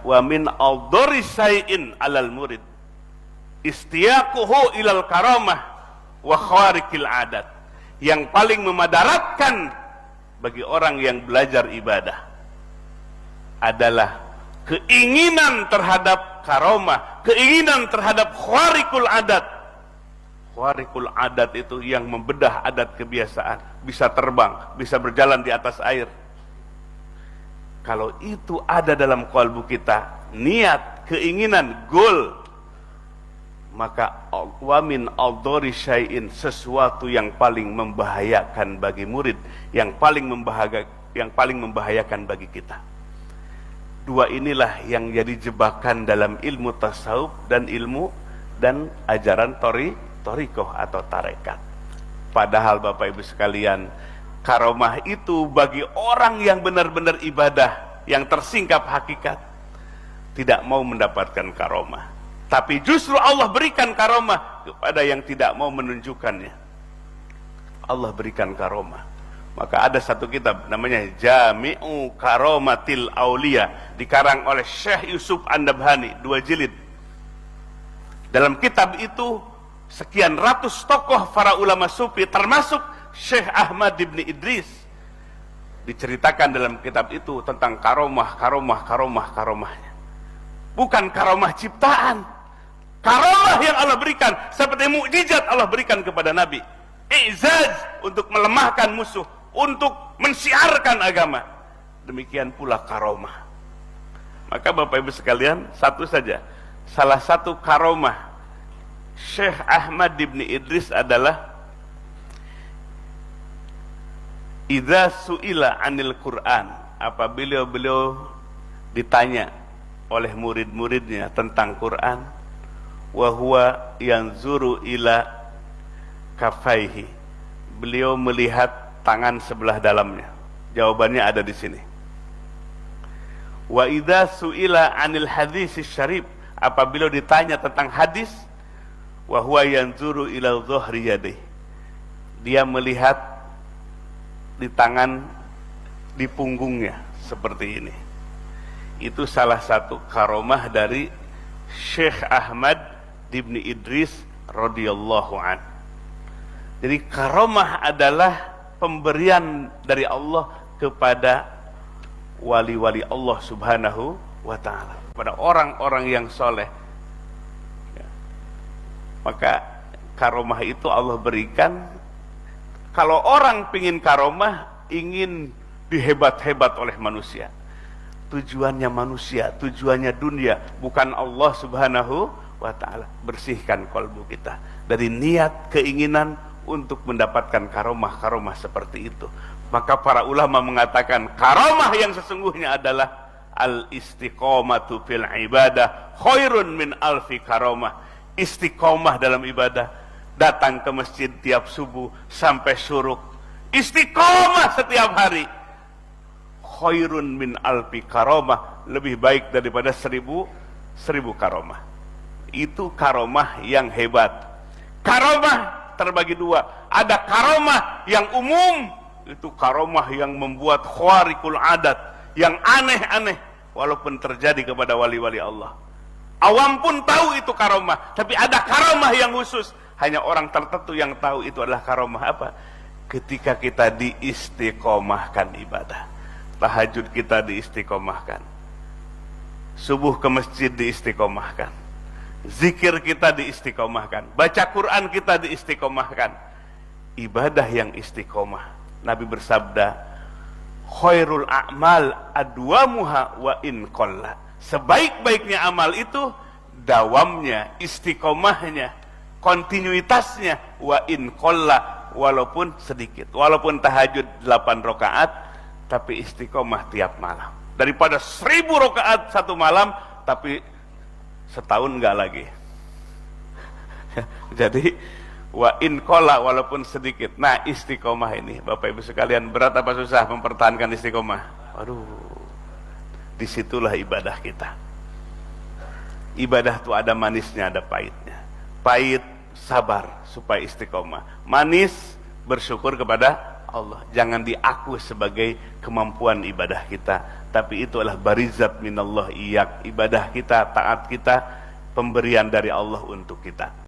wa min aldori syai'in alal murid istiyaquhu ilal karamah wa khawarikil adat. Yang paling memadaratkan bagi orang yang belajar ibadah adalah keinginan terhadap karamah, keinginan terhadap khawarikul adat. Khawarikul adat itu yang membedah adat kebiasaan, bisa terbang, bisa berjalan di atas air. Kalau itu ada dalam kalbu kita, niat, keinginan, goal, maka wa min aldori syai'in, sesuatu yang paling membahayakan bagi murid, yang paling membahayakan bagi kita. Dua inilah yang jadi jebakan dalam ilmu tasawuf dan ilmu dan ajaran thariqah atau tarekat. Padahal Bapak Ibu sekalian, karomah itu bagi orang yang benar-benar ibadah, yang tersingkap hakikat, tidak mau mendapatkan karomah. Tapi justru Allah berikan karomah kepada yang tidak mau menunjukkannya. Allah berikan karomah. Maka ada satu kitab namanya Jami'u Karomatil Aulia, dikarang oleh Syekh Yusuf An-Nabhani, 2 jilid. Dalam kitab itu sekian ratus tokoh para ulama sufi, termasuk Syekh Ahmad ibn Idris, diceritakan dalam kitab itu tentang karomahnya. Bukan karomah ciptaan, karomah yang Allah berikan, seperti mukjizat Allah berikan kepada Nabi, i'zaz untuk melemahkan musuh, untuk mensiarkan agama. Demikian pula karomah. Maka Bapak Ibu sekalian, satu saja, salah satu karomah Syekh Ahmad ibn Idris adalah idza su'ila 'anil Qur'an, apabila beliau ditanya oleh murid-muridnya tentang Quran, wa huwa yanzuru ila kafaihi, beliau melihat tangan sebelah dalamnya. Jawabannya ada di sini. Wa idza su'ila 'anil hadis syarif, apabila ditanya tentang hadis, wa huwa yanzuru ila dhahri yadihi, dia melihat di tangan, di punggungnya seperti ini. Itu salah satu karomah dari Syekh Ahmad ibn Idris radhiyallahu an. Jadi karomah adalah pemberian dari Allah kepada wali-wali Allah subhanahu wa ta'ala, kepada orang-orang yang soleh. Maka karomah itu Allah berikan. Kalau orang pingin karomah, ingin dihebat-hebat oleh manusia, tujuannya manusia, tujuannya dunia, bukan Allah subhanahu wa ta'ala. Bersihkan kalbu kita dari niat, keinginan untuk mendapatkan karomah-karomah seperti itu. Maka para ulama mengatakan karomah yang sesungguhnya adalah al-istiqomatu fil ibadah khairun min alfi karomah. Istiqomah dalam ibadah, datang ke masjid tiap subuh sampai syuruk, istiqomah setiap hari, khairun min alfi karomah, lebih baik daripada 1000 karomah. Itu karomah yang hebat. Karomah terbagi dua. Ada karomah yang umum, itu karomah yang membuat khawarikul adat, yang aneh-aneh, walaupun terjadi kepada wali-wali Allah. Awam pun tahu itu karomah. Tapi ada karomah yang khusus, hanya orang tertentu yang tahu itu adalah karomah apa? Ketika kita diistiqomahkan ibadah, tahajud kita diistiqomahkan, subuh ke masjid diistiqomahkan, zikir kita diistiqomahkan, baca Quran kita diistiqomahkan, ibadah yang istiqomah. Nabi bersabda, khairul a'mal adwamuha wa in qalla. Sebaik-baiknya amal itu dawamnya, istiqomahnya, kontinuitasnya, wa in qalla, walaupun sedikit. Walaupun tahajud 8 rakaat, tapi istiqomah tiap malam. Daripada 1000 rakaat satu malam, tapi setahun enggak lagi. Jadi wa in qalla, walaupun sedikit. Nah, istiqomah ini Bapak Ibu sekalian, berat apa susah mempertahankan istiqomah? Aduh, disitulah ibadah kita. Ibadah itu ada manisnya, ada pahitnya. Pahit, sabar supaya istiqomah. Manis, bersyukur kepada Allah. Jangan diaku sebagai kemampuan ibadah kita, tapi itu adalah barizat minallah iyak, ibadah kita, taat kita, pemberian dari Allah untuk kita.